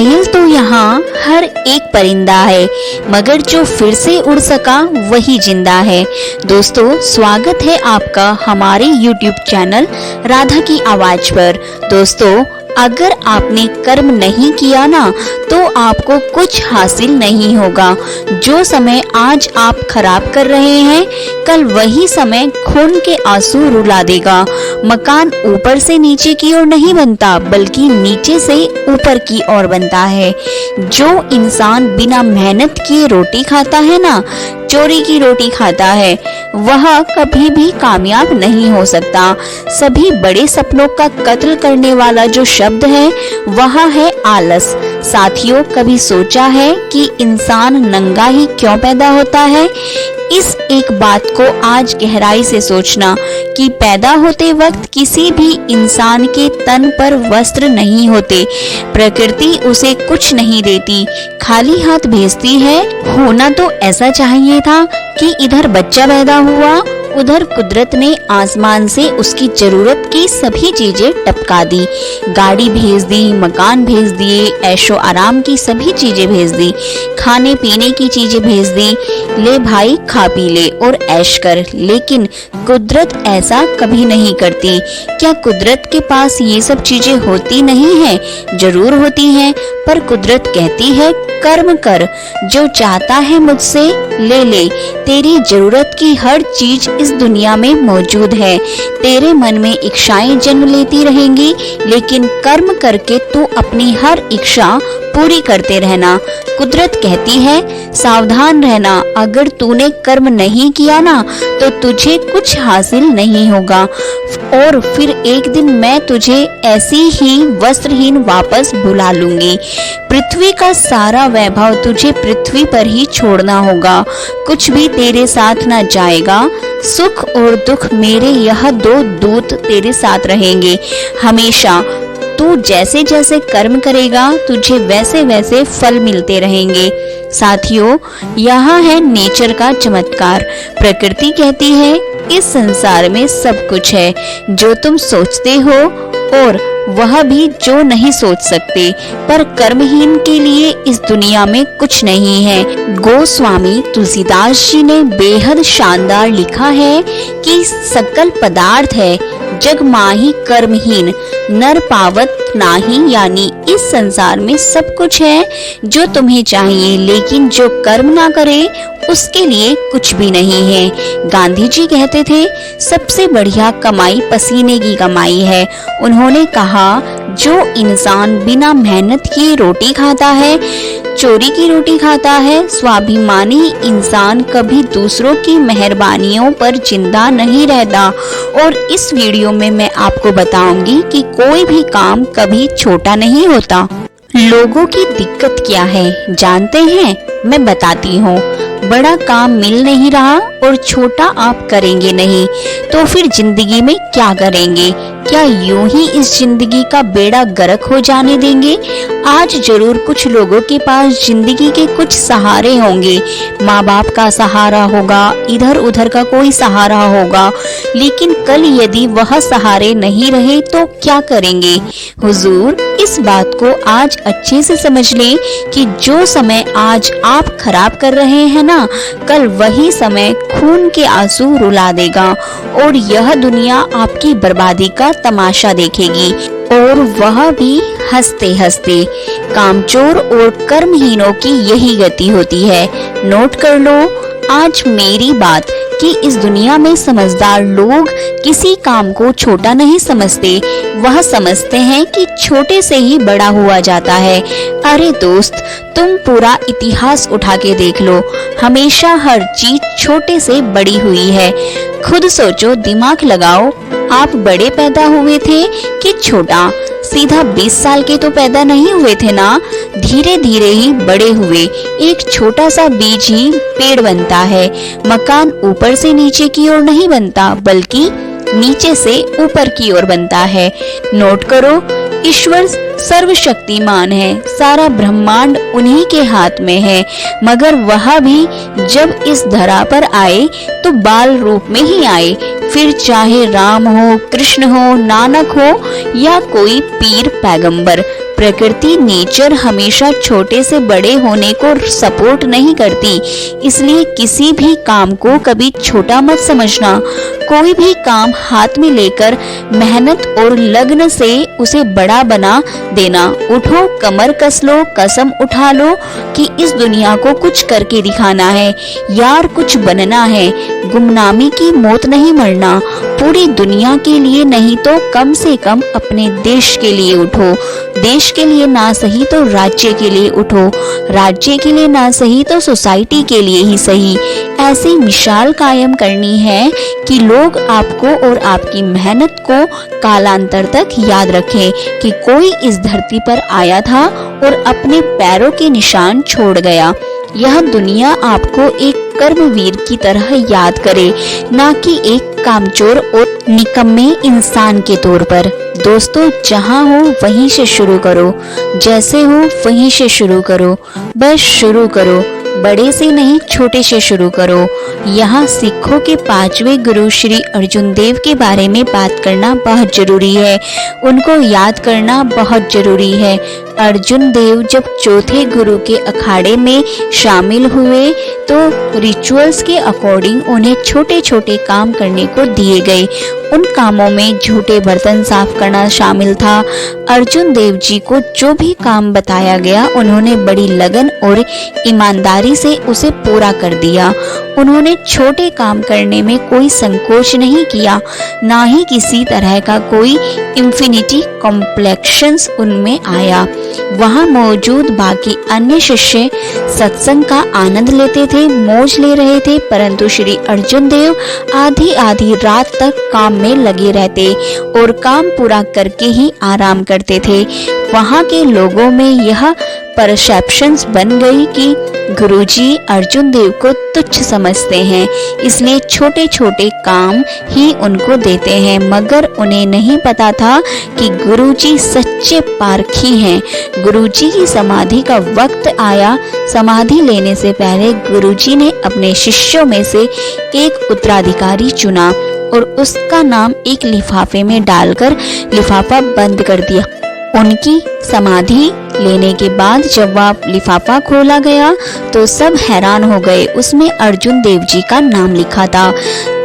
घायल तो यहाँ हर एक परिंदा है, मगर जो फिर से उड़ सका वही जिंदा है। दोस्तों, स्वागत है आपका हमारे YouTube चैनल राधा की आवाज पर। दोस्तों, अगर आपने कर्म नहीं किया ना तो आपको कुछ हासिल नहीं होगा। जो समय आज आप खराब कर रहे हैं, कल वही समय खून के आंसू रुला देगा। मकान ऊपर से नीचे की ओर नहीं बनता, बल्कि नीचे से ऊपर की ओर बनता है। जो इंसान बिना मेहनत किए रोटी खाता है ना, चोरी की रोटी खाता है, वह कभी भी कामयाब नहीं हो सकता। सभी बड़े सपनों का कत्ल करने वाला जो शब्द है वह है आलस। साथियों, कभी सोचा है कि इंसान नंगा ही क्यों पैदा होता है? इस एक बात को आज गहराई से सोचना कि पैदा होते वक्त किसी भी इंसान के तन पर वस्त्र नहीं होते। प्रकृति उसे कुछ नहीं देती, खाली हाथ भेजती है। होना तो ऐसा चाहिए था कि इधर बच्चा पैदा हुआ, उधर कुदरत ने आसमान से उसकी जरूरत की सभी चीजें टपका दी। गाड़ी भेज दी, मकान भेज दिए, ऐशो आराम की सभी चीजें भेज दी, खाने पीने की चीजें भेज दी। ले भाई, खा पी ले और ऐश कर। लेकिन कुदरत ऐसा कभी नहीं करती। क्या कुदरत के पास ये सब चीजें होती नहीं है? जरूर होती हैं, पर कुदरत कहती है कर्म कर, जो चाहता है मुझसे ले ले। तेरी जरूरत की हर चीज इस दुनिया में मौजूद है। तेरे मन में इच्छाएं जन्म लेती रहेंगी, लेकिन कर्म करके तू अपनी हर इच्छा पूरी करते रहना। कुदरत कहती है सावधान रहना, अगर तूने कर्म नहीं किया ना तो तुझे कुछ हासिल नहीं होगा, और फिर एक दिन मैं तुझे ऐसी ही वस्त्रहीन वापस बुला लूंगी। पृथ्वी का सारा वैभव तुझे पृथ्वी पर ही छोड़ना होगा, कुछ भी तेरे साथ ना जाएगा। सुख और दुख मेरे यह दो दूत तेरे साथ रहेंगे हमेशा। तू जैसे जैसे कर्म करेगा तुझे वैसे वैसे फल मिलते रहेंगे। साथियों, यह है नेचर का चमत्कार। प्रकृति कहती है इस संसार में सब कुछ है जो तुम सोचते हो, और वह भी जो नहीं सोच सकते। पर कर्महीन के लिए इस दुनिया में कुछ नहीं है। गोस्वामी तुलसीदास जी ने बेहद शानदार लिखा है कि सकल पदार्थ है जग माही कर्महीन, नर पावत नाही। यानी इस संसार में सब कुछ है जो तुम्हें चाहिए, लेकिन जो कर्म ना करे उसके लिए कुछ भी नहीं है। गांधी जी कहते थे सबसे बढ़िया कमाई पसीने की कमाई है। उन्होंने कहा जो इंसान बिना मेहनत किए रोटी खाता है, चोरी की रोटी खाता है, स्वाभिमानी इंसान कभी दूसरों की मेहरबानियों पर जिंदा नहीं रहता। और इस वीडियो में मैं आपको बताऊंगी कि कोई भी काम कभी छोटा नहीं होता। लोगों की दिक्कत क्या है जानते हैं? मैं बताती हूँ। बड़ा काम मिल नहीं रहा और छोटा आप करेंगे नहीं, तो फिर जिंदगी में क्या करेंगे? क्या यूं ही इस जिंदगी का बेड़ा गर्क हो जाने देंगे? आज जरूर कुछ लोगों के पास जिंदगी के कुछ सहारे होंगे। माँ बाप का सहारा होगा, इधर उधर का कोई सहारा होगा, लेकिन कल यदि वह सहारे नहीं रहे तो क्या करेंगे? हुजूर, इस बात को आज अच्छे से समझ लें कि जो समय आज आप खराब कर रहे हैं ना, कल वही समय खून के आंसू रुला देगा, और यह दुनिया आपकी बर्बादी का तमाशा देखेगी, और वह भी हंसते हंसते। कामचोर और कर्महीनों की यही गति होती है। नोट कर लो आज मेरी बात कि इस दुनिया में समझदार लोग किसी काम को छोटा नहीं समझते, वह समझते हैं कि छोटे से ही बड़ा हुआ जाता है। अरे दोस्त, तुम पूरा इतिहास उठा के देख लो, हमेशा हर चीज छोटे से बड़ी हुई है। खुद सोचो, दिमाग लगाओ, आप बड़े पैदा हुए थे कि छोटा? सीधा 20 साल के तो पैदा नहीं हुए थे ना, धीरे धीरे ही बड़े हुए। एक छोटा सा बीज ही पेड़ बनता है। मकान ऊपर से नीचे की ओर नहीं बनता, बल्कि नीचे से ऊपर की ओर बनता है। नोट करो, ईश्वर सर्वशक्तिमान है, सारा ब्रह्मांड उन्हीं के हाथ में है, मगर वह भी जब इस धरा पर आए तो बाल रूप में ही आए। फिर चाहे राम हो, कृष्ण हो, नानक हो या कोई पीर पैगंबर, प्रकृति नेचर हमेशा छोटे से बड़े होने को सपोर्ट नहीं करती, इसलिए किसी भी काम को कभी छोटा मत समझना। कोई भी काम हाथ में लेकर मेहनत और लगन से उसे बड़ा बना देना। उठो, कमर कस लो, कसम उठा लो कि इस दुनिया को कुछ करके दिखाना है यार, कुछ बनना है। गुमनामी की मौत नहीं मरना। पूरी दुनिया के लिए नहीं तो कम से कम अपने देश के लिए उठो। देश के लिए ना सही तो राज्य के लिए उठो। राज्य के लिए ना सही तो सोसाइटी के लिए ही सही। ऐसी मिसाल कायम करनी है कि लोग आपको और आपकी मेहनत को कालांतर तक याद रखें कि कोई इस धरती पर आया था और अपने पैरों के निशान छोड़ गया। यह दुनिया आपको एक कर्मवीर की तरह याद करे, ना कि एक कामचोर और निकम्मे इंसान के तौर पर। दोस्तों, जहाँ हो वहीं से शुरू करो, जैसे हो वहीं से शुरू करो, बस शुरू करो। बड़े से नहीं, छोटे से शुरू करो। यहाँ सिखों के 5वें गुरु श्री अर्जुन देव के बारे में बात करना बहुत जरूरी है। उनको याद करना बहुत जरूरी है। अर्जुन देव जब चौथे गुरु के अखाड़े में शामिल हुए तो रिचुअल्स के अकॉर्डिंग उन्हें छोटे छोटे काम करने को दिए गए। उन कामों में झूठे बर्तन साफ करना शामिल था। अर्जुन देव जी को जो भी काम बताया गया उन्होंने बड़ी लगन और ईमानदारी से उसे पूरा कर दिया। उन्होंने छोटे काम करने में कोई संकोच नहीं किया, ना ही किसी तरह का कोई इंफिनिटी कॉम्प्लेक्शंस उनमें आया। वहां मौजूद बाकी अन्य शिष्य सत्संग का आनंद लेते थे, मौज ले रहे थे, परंतु श्री अर्जुन देव आधी आधी रात तक काम में लगे रहते और काम पूरा करके ही आराम करते थे। वहां के लोगों में यह परसेप्शंस बन गई कि गुरुजी अर्जुन देव को तुच्छ समझते हैं, इसलिए छोटे छोटे काम ही उनको देते हैं। मगर उन्हें नहीं पता था कि गुरुजी सच्चे पारखी हैं। गुरुजी की समाधि का वक्त आया। समाधि लेने से पहले गुरुजी ने अपने शिष्यों में से एक उत्तराधिकारी चुना और उसका नाम एक लिफाफे में डालकर लिफाफा बंद कर दिया। उनकी समाधि लेने के बाद जब वह लिफाफा खोला गया तो सब हैरान हो गए। उसमें अर्जुन देव जी का नाम लिखा था।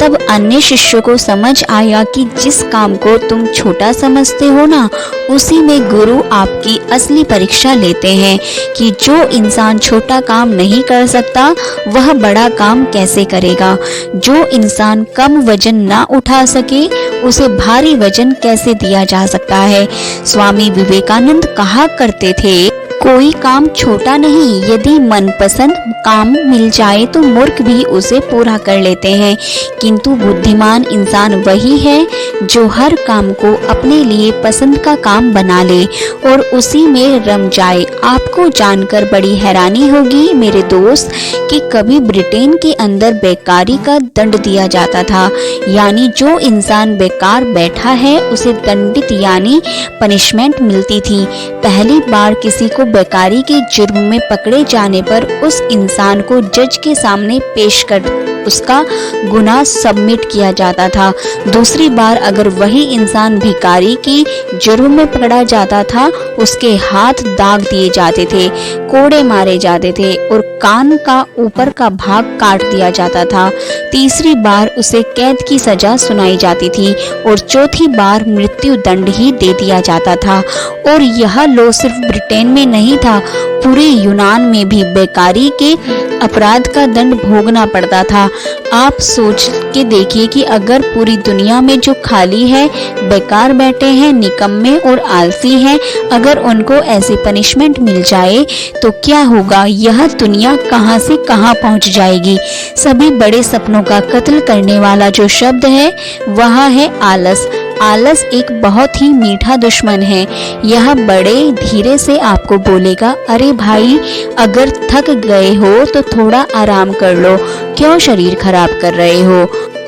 तब अन्य शिष्यों को समझ आया कि जिस काम को तुम छोटा समझते हो ना, उसी में गुरु आपकी असली परीक्षा लेते हैं कि जो इंसान छोटा काम नहीं कर सकता वह बड़ा काम कैसे करेगा। जो इंसान कम वजन ना उठा सके उसे भारी वजन कैसे दिया जा सकता है। स्वामी विवेकानंद कहा करते थे, कोई काम छोटा नहीं, यदि मनपसंद काम मिल जाए तो मूर्ख भी उसे पूरा कर लेते हैं, किंतु बुद्धिमान इंसान वही है जो हर काम को अपने लिए पसंद का काम बना ले और उसी में रम जाए। आपको जानकर बड़ी हैरानी होगी मेरे दोस्त कि कभी ब्रिटेन के अंदर बेकारी का दंड दिया जाता था, यानी जो इंसान बेकार बैठा है उसे दंडित यानी पनिशमेंट मिलती थी। पहली बार किसी को बेकारी के जुर्म में पकड़े जाने पर उस इंसान को जज के सामने पेश कर उसका गुनाह सबमिट किया जाता था। दूसरी बार अगर वही इंसान भिखारी की जुर्म में पकड़ा जाता था, उसके हाथ दाग दिए जाते थे, कोड़े मारे जाते थे और कान का ऊपर का भाग काट दिया जाता था। तीसरी बार उसे कैद की सजा सुनाई जाती थी और चौथी बार मृत्यु दंड ही दे दिया जाता था। और यह लॉ सिर्फ ब्रिटेन में नहीं था, पूरे यूनान में भी बेकारी के अपराध का दंड भोगना पड़ता था। आप सोच के देखिए कि अगर पूरी दुनिया में जो खाली है, बेकार बैठे हैं, निकम्मे और आलसी हैं, अगर उनको ऐसी पनिशमेंट मिल जाए तो क्या होगा। यह दुनिया कहां से कहां पहुंच जाएगी। सभी बड़े सपनों का कत्ल करने वाला जो शब्द है वह है आलस। आलस एक बहुत ही मीठा दुश्मन है। यह बड़े धीरे से आपको बोलेगा, अरे भाई अगर थक गए हो तो थोड़ा आराम कर लो, क्यों शरीर खराब कर रहे हो,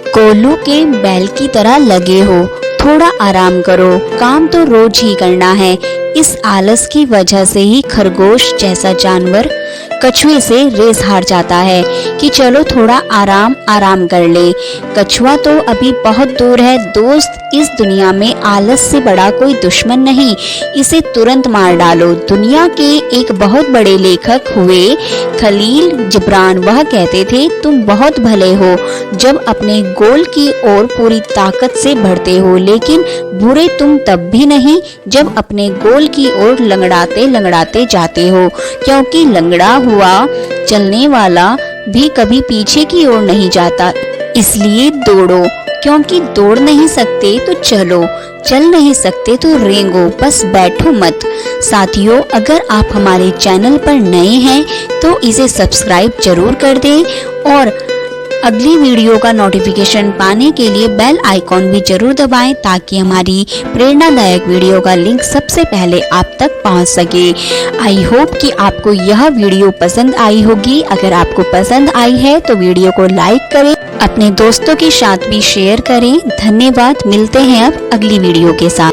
कोल्हू के बैल की तरह लगे हो, थोड़ा आराम करो, काम तो रोज ही करना है। इस आलस की वजह से ही खरगोश जैसा जानवर कछुए से रेस हार जाता है कि चलो थोड़ा आराम कर ले। कछुआ तो अभी बहुत दूर है दोस्त, इस दुनिया में आलस से बड़ा कोई दुश्मन नहीं, इसे तुरंत मार डालो। दुनिया के एक बहुत बड़े लेखक हुए खलील जिब्रान, वह कहते थे तुम बहुत भले हो जब अपने गोल की ओर पूरी ताकत से बढ़ते हो, लेकिन बुरे तुम तब भी नहीं जब अपने गोल की ओर लंगड़ाते जाते हो, क्योंकि लंगड़ा हुआ चलने वाला भी कभी पीछे की ओर नहीं जाता। इसलिए दौड़ो, क्योंकि दौड़ नहीं सकते तो चलो, चल नहीं सकते तो रेंगो, बस बैठो मत। साथियों, अगर आप हमारे चैनल पर नए हैं तो इसे सब्सक्राइब जरूर कर दें और अगली वीडियो का नोटिफिकेशन पाने के लिए बेल आइकॉन भी जरूर दबाएं, ताकि हमारी प्रेरणादायक वीडियो का लिंक सबसे पहले आप तक पहुंच सके। आई होप कि आपको यह वीडियो पसंद आई होगी। अगर आपको पसंद आई है तो वीडियो को लाइक करें, अपने दोस्तों के साथ भी शेयर करें। धन्यवाद, मिलते हैं अब अगली वीडियो के साथ।